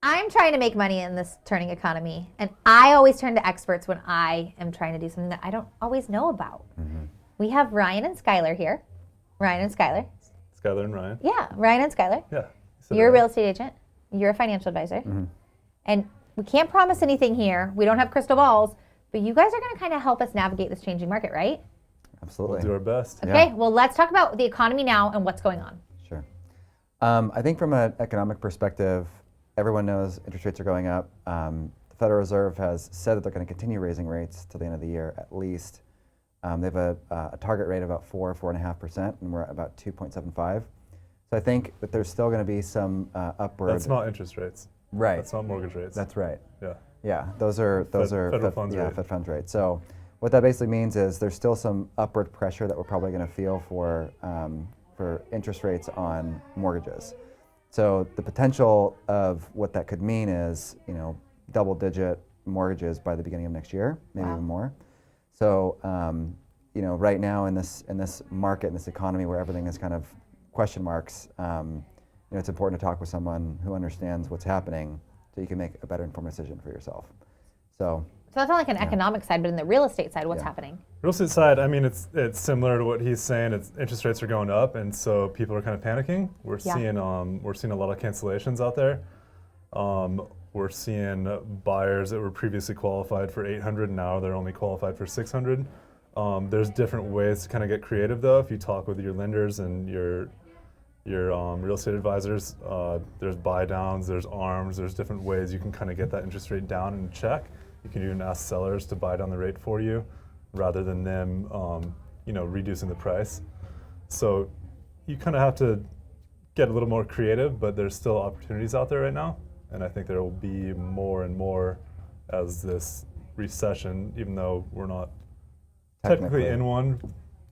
I'm trying to make money in this turning economy, and I always turn to experts when I am trying to do something that I don't always know about. Mm-hmm. We have Ryan and Skyler here. Ryan and Skyler. Skyler and Ryan. Yeah, Ryan and Skyler. Yeah. You're a real estate agent. You're a financial advisor. Mm-hmm. And we can't promise anything here. We don't have crystal balls, but you guys are going to kind of help us navigate this changing market, right? Absolutely. We'll do our best. Okay, well, let's talk about the economy now and what's going on. Sure. I think from an economic perspective, everyone knows interest rates are going up. The Federal Reserve has said that they're going to continue raising rates till the end of the year at least. They have a target rate of about 4.5%, and we're at about 2.75. So I think that there's still going to be some upward. That's not interest rates. Right. That's not mortgage rates. That's right. Yeah. Yeah, those are federal funds rate. Fed funds rate. So what that basically means is there's still some upward pressure that we're probably going to feel for interest rates on mortgages. So the potential of what that could mean is, double-digit mortgages by the beginning of next year, maybe even more. So, right now in this market, in this economy where everything is kind of question marks, it's important to talk with someone who understands what's happening so you can make a better informed decision for yourself. So that's not like an economic side, but in the real estate side, what's happening? Real estate side, I mean, it's similar to what he's saying. Interest rates are going up, and so people are kind of panicking. We're seeing a lot of cancellations out there. We're seeing buyers that were previously qualified for 800, now they're only qualified for 600. There's different ways to kind of get creative, though. If you talk with your lenders and your real estate advisors, there's buy downs, there's ARMs, there's different ways you can kind of get that interest rate down in check. You can even ask sellers to buy down the rate for you, rather than them, reducing the price. So you kind of have to get a little more creative, but there's still opportunities out there right now, and I think there will be more and more as this recession, even though we're not technically in one.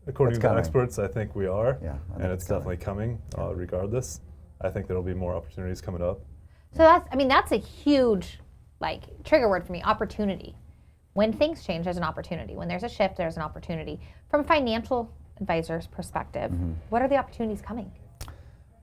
According to experts, I think we are, and it's definitely coming, regardless. I think there will be more opportunities coming up. So that's a huge, trigger word for me, opportunity. When things change, there's an opportunity. When there's a shift, there's an opportunity. From a financial advisor's perspective, what are the opportunities coming?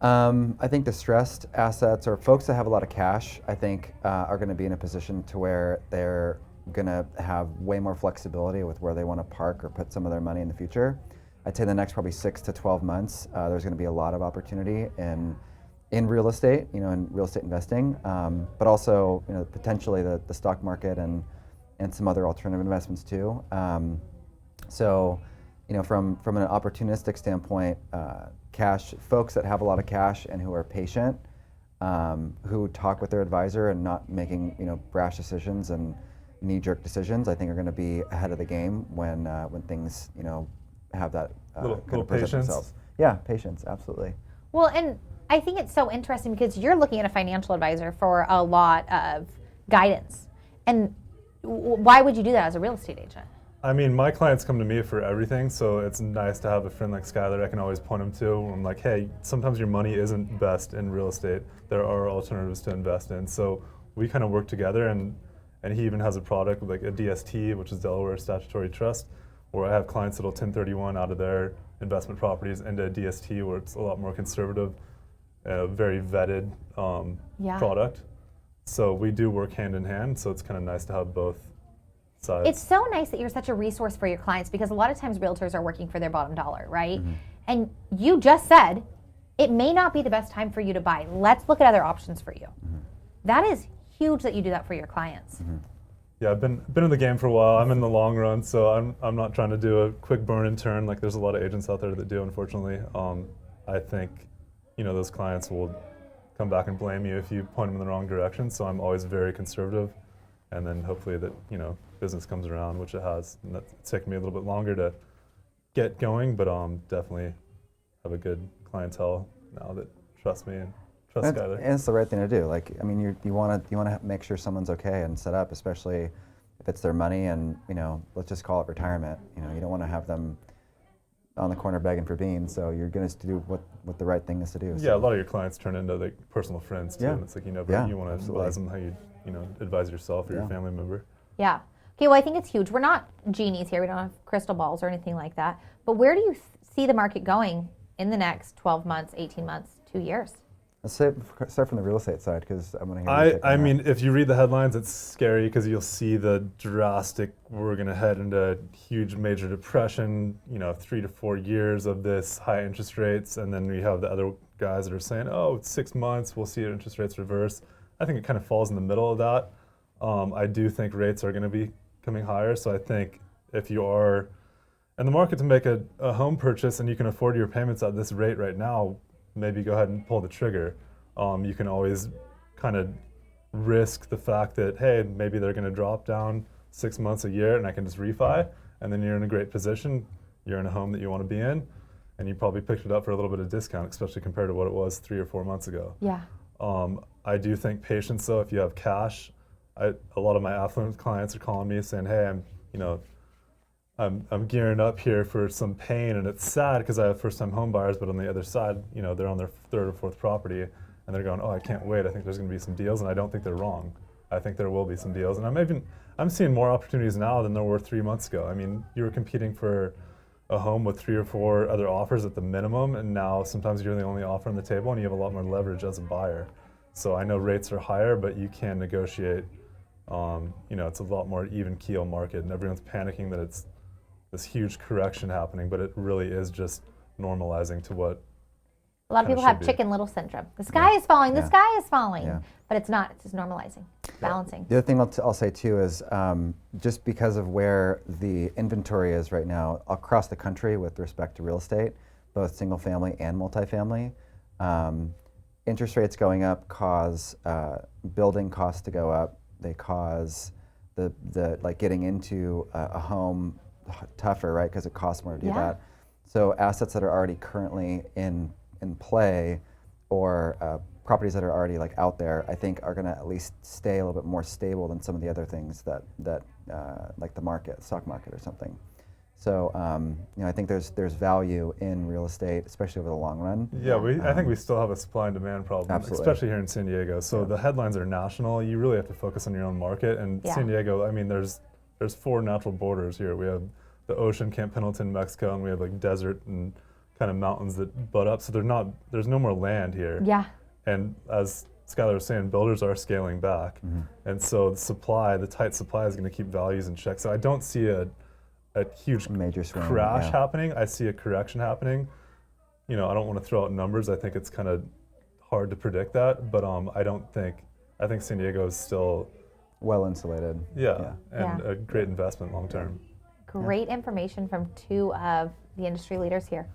I think distressed assets or folks that have a lot of cash, I think, are going to be in a position to where they're going to have way more flexibility with where they want to park or put some of their money in the future. I'd say the next probably 6 to 12 months, there's going to be a lot of opportunity in real estate, in real estate investing, but also, potentially the stock market and some other alternative investments too. So, from an opportunistic standpoint, folks that have a lot of cash and who are patient, who talk with their advisor and not making, brash decisions and knee-jerk decisions, I think are going to be ahead of the game when things, have that little present patience. themselves. Yeah, patience, absolutely. Well, and I think it's so interesting because you're looking at a financial advisor for a lot of guidance. And why would you do that as a real estate agent? I mean, my clients come to me for everything, so it's nice to have a friend like Skyler I can always point them to. I'm like, hey, sometimes your money isn't best in real estate. There are alternatives to invest in. So we kind of work together, and he even has a product like a DST, which is Delaware Statutory Trust, where I have clients that'll 1031 out of their investment properties into a DST where it's a lot more conservative, very vetted product. So we do work hand in hand, so it's kind of nice to have both sides. It's so nice that you're such a resource for your clients because a lot of times realtors are working for their bottom dollar, right? Mm-hmm. And you just said, it may not be the best time for you to buy. Let's look at other options for you. Mm-hmm. That is huge that you do that for your clients. Mm-hmm. Yeah, I've been in the game for a while. I'm in the long run, so I'm not trying to do a quick burn and turn like there's a lot of agents out there that do, unfortunately. I think, those clients will come back and blame you if you point them in the wrong direction, so I'm always very conservative, and then hopefully that, business comes around, which it has, and it's taken me a little bit longer to get going, but definitely have a good clientele now that trust me and trust Skyler. And it's the right thing to do. You want to make sure someone's okay and set up, especially if it's their money and, let's just call it retirement. You don't want to have them on the corner begging for beans, so you're going to do what the right thing is to do. Yeah, a lot of your clients turn into personal friends too, and it's like, you want to advise them how you, advise yourself or your family member. Yeah. Okay, well, I think it's huge. We're not genies here. We don't have crystal balls or anything like that. But where do you see the market going in the next 12 months, 18 months, 2 years? Let's start from the real estate side because I'm going to hear you take I on mean, if you read the headlines, it's scary because you'll see the drastic, we're going to head into huge major depression, 3 to 4 years of this high interest rates. And then we have the other guys that are saying, oh, it's 6 months, we'll see interest rates reverse. I think it kind of falls in the middle of that. I do think rates are going to be coming higher. So I think if you are in the market to make a home purchase and you can afford your payments at this rate right now, maybe go ahead and pull the trigger. You can always kind of risk the fact that, hey, maybe they're going to drop down 6 months, a year, and I can just refi, and then you're in a great position. You're in a home that you want to be in, and you probably picked it up for a little bit of discount, especially compared to what it was 3 or 4 months ago. Yeah. I do think patience, though, if you have cash, a lot of my affluent clients are calling me saying, hey, I'm gearing up here for some pain, and it's sad because I have first-time home buyers, but on the other side, they're on their third or fourth property, and they're going, oh, I can't wait. I think there's going to be some deals, and I don't think they're wrong. I think there will be some deals, and I'm seeing more opportunities now than there were 3 months ago. I mean, you were competing for a home with 3 or 4 other offers at the minimum, and now sometimes you're the only offer on the table, and you have a lot more leverage as a buyer. So I know rates are higher, but you can negotiate. It's a lot more even keel market, and everyone's panicking that it's this huge correction happening, but it really is just normalizing to what a lot of people have Chicken Little syndrome. The sky is falling, the sky is falling. Yeah. But it's not, it's just normalizing, balancing. The other thing I'll say too is just because of where the inventory is right now across the country with respect to real estate, both single family and multifamily, interest rates going up cause building costs to go up. They cause the getting into a home tougher, right? Because it costs more to do that. So assets that are already currently in play, or properties that are already out there, I think are going to at least stay a little bit more stable than some of the other things that like the stock market or something. So I think there's value in real estate, especially over the long run. Yeah, I think we still have a supply and demand problem, Absolutely. especially here in San Diego. So the headlines are national. You really have to focus on your own market. And San Diego, I mean, there's 4 natural borders here. We have the ocean, Camp Pendleton, Mexico, and we have desert and kind of mountains that butt up. So there's no more land here. Yeah. And as Skyler was saying, builders are scaling back. Mm-hmm. And so the tight supply is going to keep values in check. So I don't see a huge major swing, crash happening. I see a correction happening. I don't want to throw out numbers. I think it's kind of hard to predict that, but I think San Diego is still well insulated. And a great investment long term. Great information from 2 of the industry leaders here.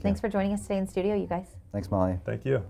Thanks for joining us today in studio, you guys. Thanks, Molly. Thank you.